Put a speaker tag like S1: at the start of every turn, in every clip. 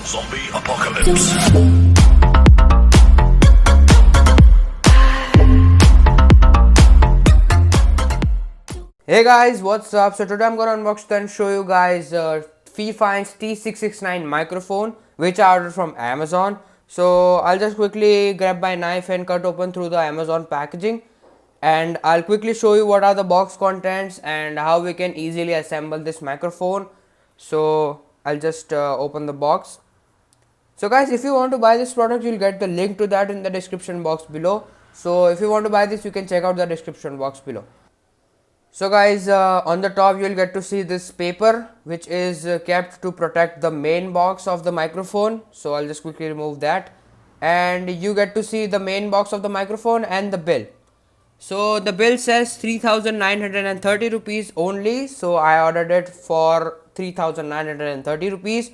S1: Zombie apocalypse.
S2: Hey guys, what's up? So today I'm gonna unbox and show you guys Fifine T669 microphone which I ordered from Amazon. So I'll just quickly grab my knife and cut open through the Amazon packaging, and I'll quickly show you what are the box contents and how we can easily assemble this microphone. So I'll just open the box. So guys, if you want to buy this product, you'll get the link to that in the description box below. So if you want to buy this, you can check out the description box below. So guys, on the top you'll get to see this paper which is kept to protect the main box of the microphone. So I'll just quickly remove that, and you get to see the main box of the microphone and the bill. So the bill says 3,930 rupees only, so I ordered it for 3,930 rupees.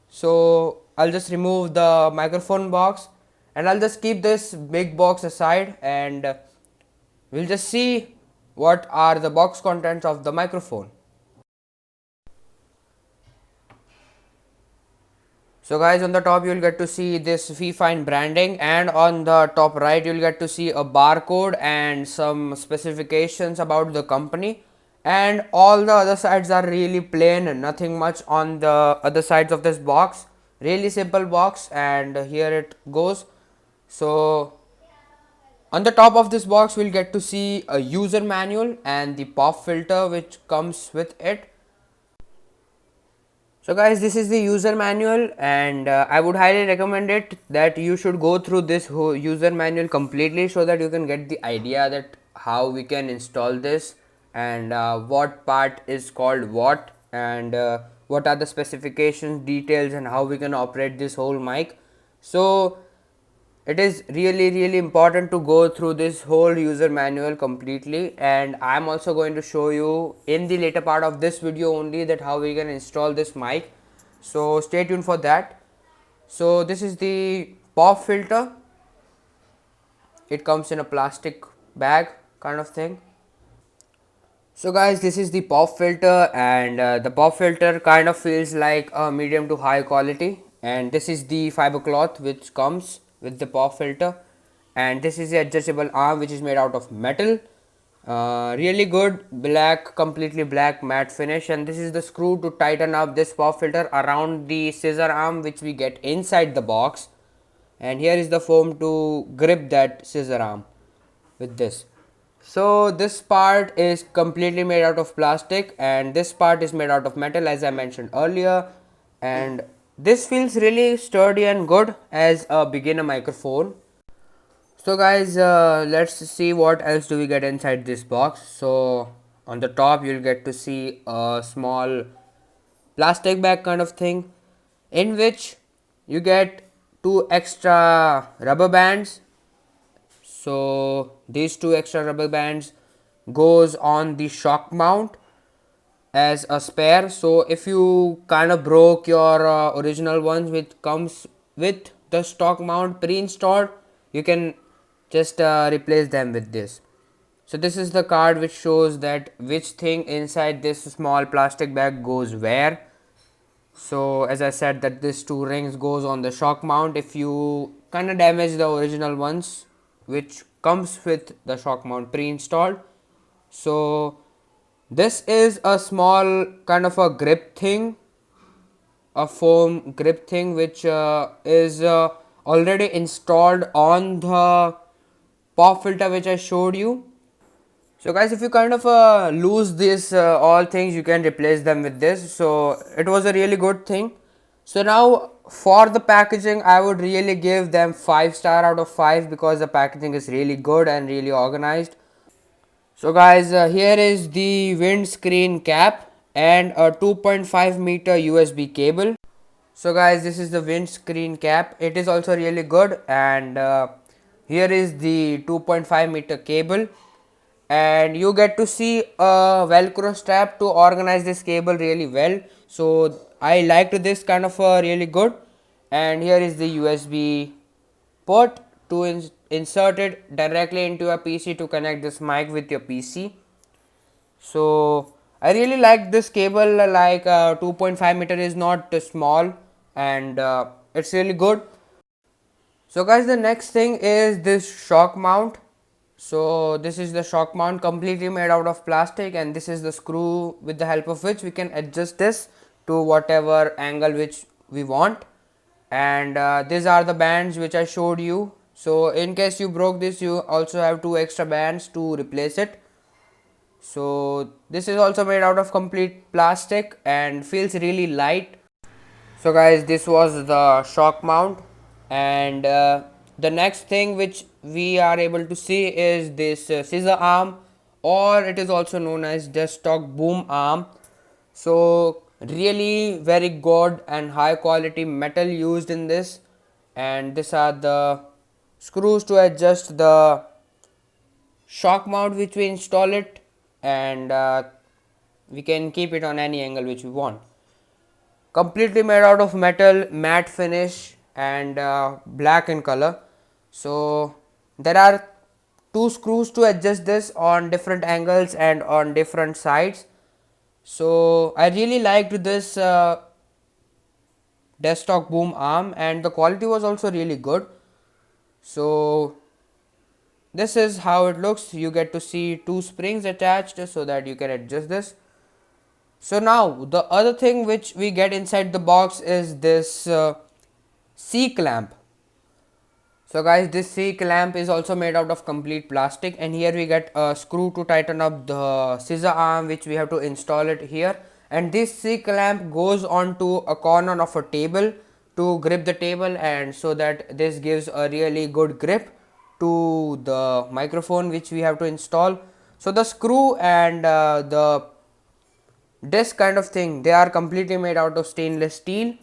S2: So I'll just remove the microphone box and I'll just keep this big box aside, and we'll just see what are the box contents of the microphone. So guys, on the top you'll get to see this Fifine branding, and on the top right you'll get to see a barcode and some specifications about the company, and all the other sides are really plain and nothing much on the other sides of this box. Really simple box, and here it goes. So on the top of this box we'll get to see a user manual and the pop filter which comes with it. So guys, this is the user manual, and I would highly recommend it that you should go through this whole user manual completely so that you can get the idea that how we can install this, and what part is called what, and what are the specifications, details, and how we can operate this whole mic. So it is really important to go through this whole user manual completely, and I am also going to show you in the later part of this video only that how we can install this mic. So stay tuned for that. So this is the pop filter. It comes in a plastic bag kind of thing. So guys, this is the pop filter, and the pop filter kind of feels like a medium to high quality, and this is the fiber cloth which comes with the pop filter, and this is the adjustable arm which is made out of metal. Really good black, completely black matte finish, and this is the screw to tighten up this pop filter around the scissor arm which we get inside the box, and here is the foam to grip that scissor arm with this. So this part is completely made out of plastic, and this part is made out of metal as I mentioned earlier, and this feels really sturdy and good as a beginner microphone. So guys, let's see what else do we get inside this box. So on the top you'll get to see a small plastic bag kind of thing in which you get two extra rubber bands. So these two extra rubber bands goes on the shock mount as a spare. So if you kind of broke your original ones which comes with the stock mount pre-installed, you can just replace them with this. So this is the card which shows that which thing inside this small plastic bag goes where. So as I said that this two rings goes on the shock mount if you kind of damage the original ones which comes with the shock mount pre-installed. So this is a small kind of a grip thing, a foam grip thing which is already installed on the pop filter which I showed you. So guys, if you kind of lose this all things, you can replace them with this. So it was a really good thing. So now for the packaging, I would really give them 5 star out of 5 because the packaging is really good and really organized. So guys, here is the windscreen cap and a 2.5 meter USB cable. So guys, this is the windscreen cap. It is also really good, and here is the 2.5 meter cable, and you get to see a velcro strap to organize this cable really well. So I liked this kind of really good, and here is the USB port to insert it directly into a PC to connect this mic with your PC. So I really like this cable, like 2.5 meter is not small, and it's really good. So guys, the next thing is this shock mount. So this is the shock mount, completely made out of plastic, and this is the screw with the help of which we can adjust this to whatever angle which we want. And these are the bands which I showed you. So in case you broke this, you also have 2 extra bands to replace it. So this is also made out of complete plastic and feels really light. So guys, this was the shock mount, and the next thing which we are able to see is this scissor arm, or it is also known as desktop boom arm. So really very good and high quality metal used in this, and these are the screws to adjust the shock mount which we install it, and we can keep it on any angle which we want. Completely made out of metal, matte finish, and black in color. So there are 2 screws to adjust this on different angles and on different sides. So I really liked this desktop boom arm, and the quality was also really good. So this is how it looks. You get to see 2 springs attached so that you can adjust this. So now the other thing which we get inside the box is this C-clamp. So guys, this C-clamp is also made out of complete plastic, and here we get a screw to tighten up the scissor arm which we have to install it here, and this C-clamp goes onto a corner of a table to grip the table, and so that this gives a really good grip to the microphone which we have to install. So the screw and the this kind of thing, they are completely made out of stainless steel,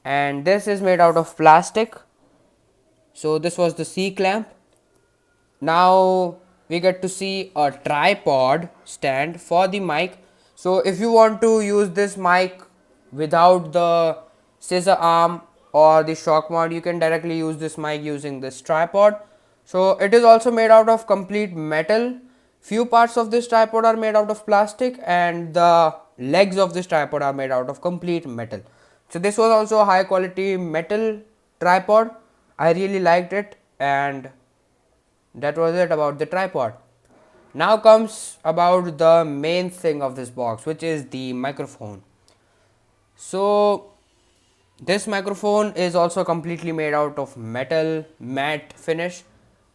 S2: and this is made out of plastic. So this was the C clamp. Now we get to see a tripod stand for the mic. So if you want to use this mic without the scissor arm or the shock mount, you can directly use this mic using this tripod. So it is also made out of complete metal. Few parts of this tripod are made out of plastic, and the legs of this tripod are made out of complete metal. So this was also a high quality metal tripod. I really liked it, and that was it about the tripod. Now comes about the main thing of this box, which is the microphone. So this microphone is also completely made out of metal matte finish,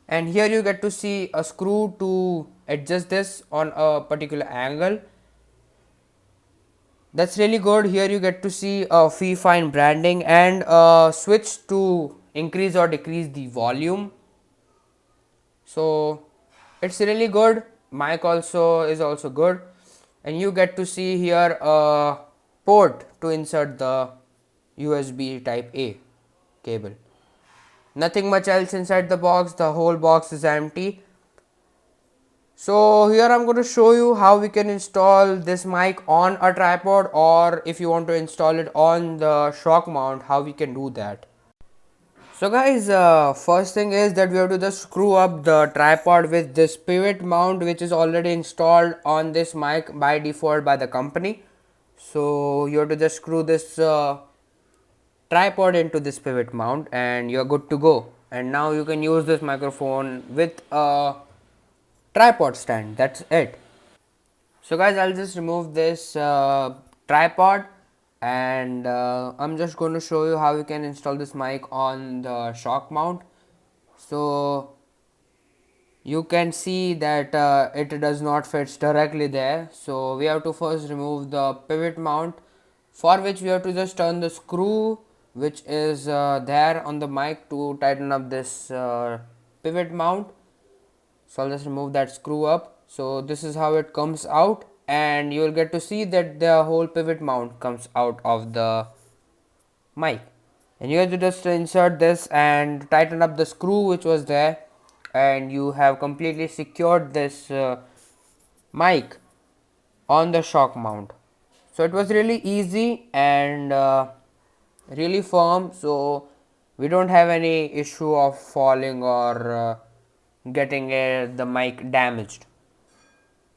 S2: and here you get to see a screw to adjust this on a particular angle. That's really good. Here you get to see a Fifine branding and a switch to increase or decrease the volume. So it's really good. Mic also is also good, and you get to see here a port to insert the USB type A cable. Nothing much else inside the box. The whole box is empty. So here I'm going to show you how we can install this mic on a tripod, or if you want to install it on the shock mount, how we can do that. So guys, first thing is that we have to just screw up the tripod with this pivot mount which is already installed on this mic by default by the company. So you have to just screw this tripod into this pivot mount and you're good to go. And now you can use this microphone with a tripod stand. That's it. So guys, I'll just remove this tripod, and I'm just going to show you how you can install this mic on the shock mount. So you can see that it does not fit directly there. So we have to first remove the pivot mount, for which we have to just turn the screw which is there on the mic to tighten up this pivot mount. So I'll just remove that screw up. So this is how it comes out, and you will get to see that the whole pivot mount comes out of the mic, and you have to just insert this and tighten up the screw which was there, and you have completely secured this mic on the shock mount. So it was really easy and really firm, so we don't have any issue of falling or getting the mic damaged.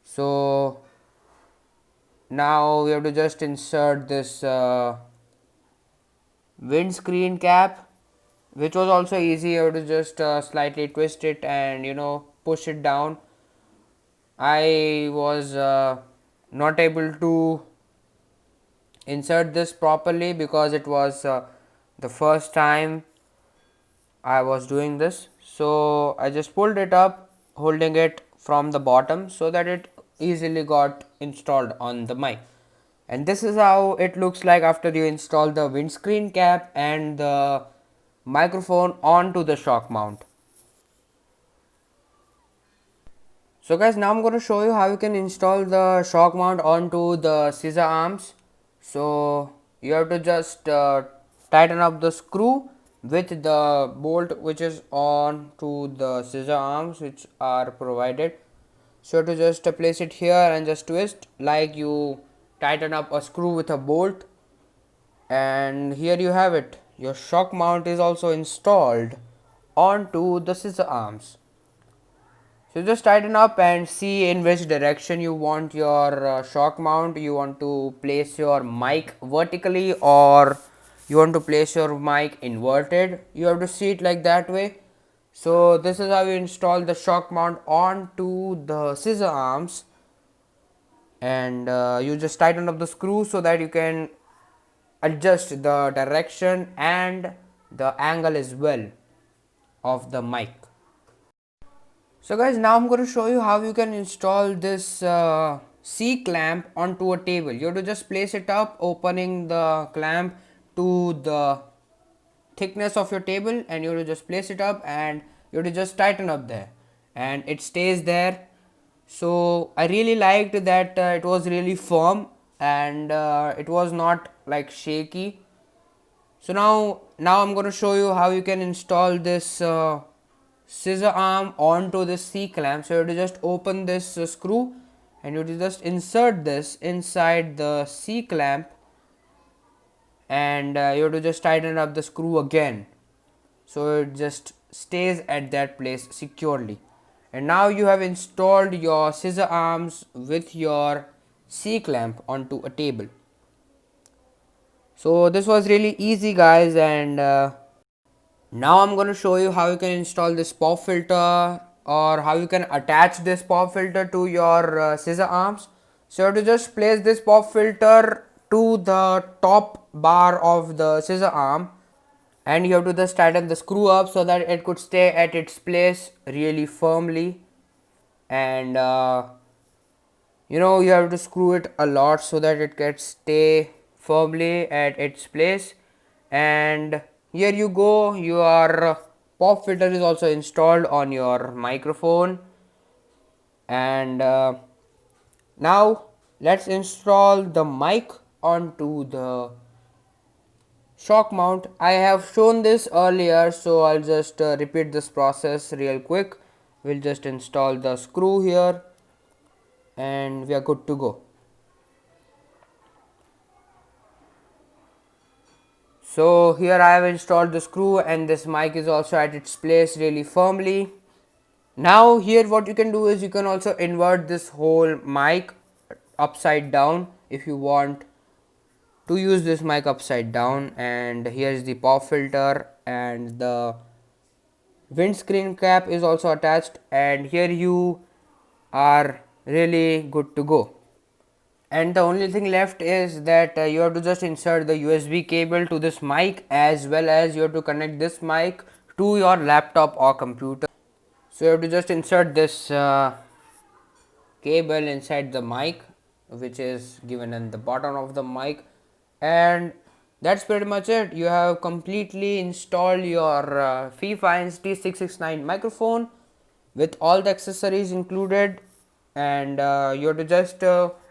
S2: So now we have to just insert this windscreen cap, which was also easy. You have to just slightly twist it and push it down. I was not able to insert this properly because it was the first time I was doing this. So I just pulled it up, holding it from the bottom so that it easily got installed on the mic. And this is how it looks like after you install the windscreen cap and the microphone onto the shock mount. So guys, now I'm going to show you how you can install the shock mount onto the scissor arms. So you have to just tighten up the screw with the bolt which is on to the scissor arms which are provided. So you have to just place it here and just twist like you tighten up a screw with a bolt. And here you have it. Your shock mount is also installed onto the scissor arms. So just tighten up and see in which direction you want your shock mount. You want to place your mic vertically or you want to place your mic inverted. You have to see it like that way. So this is how you install the shock mount onto the scissor arms, and you just tighten up the screw so that you can adjust the direction and the angle as well of the mic. So guys, now I'm going to show you how you can install this C clamp onto a table. You have to just place it up, opening the clamp to the thickness of your table, and you have to just place it up and you have to just tighten up there and it stays there. So I really liked that it was really firm and it was not like shaky. So now I'm going to show you how you can install this scissor arm onto this C clamp. So you have to just open this screw and you have to just insert this inside the C clamp, and you have to just tighten up the screw again so it just stays at that place securely. And now you have installed your scissor arms with your C clamp onto a table. So this was really easy guys, and now I'm going to show you how you can install this pop filter or how you can attach this pop filter to your scissor arms. So you have to just place this pop filter to the top bar of the scissor arm, and you have to just tighten the screw up so that it could stay at its place really firmly. And you have to screw it a lot so that it can stay firmly at its place. And here you go, your pop filter is also installed on your microphone. And now let's install the mic onto the shock mount. I have shown this earlier, so I'll just repeat this process real quick. We'll just install the screw here and we are good to go. So here I have installed the screw and this mic is also at its place really firmly. Now here what you can do is you can also invert this whole mic upside down if you want to use this mic upside down. And here is the pop filter and the windscreen cap is also attached, and here you are really good to go. And the only thing left is that you have to just insert the USB cable to this mic, as well as you have to connect this mic to your laptop or computer. So you have to just insert this cable inside the mic, which is given in the bottom of the mic, and that's pretty much it. You have completely installed your Fifine T669 microphone with all the accessories included, and you have to just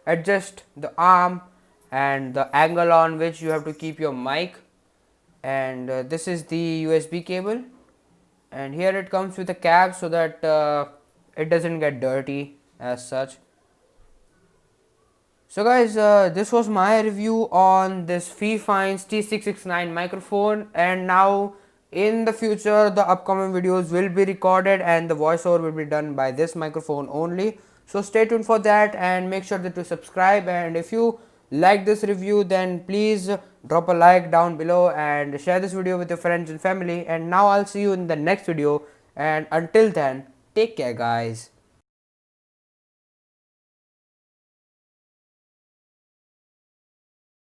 S2: adjust the arm and the angle on which you have to keep your mic. And this is the USB cable, and here it comes with a cap so that it doesn't get dirty as such. So guys, this was my review on this Fifine T669 microphone, and now in the future the upcoming videos will be recorded and the voiceover will be done by this microphone only. So stay tuned for that and make sure that you subscribe, and if you like this review then please drop a like down below and share this video with your friends and family. And now I'll see you in the next video, and until then, take care guys.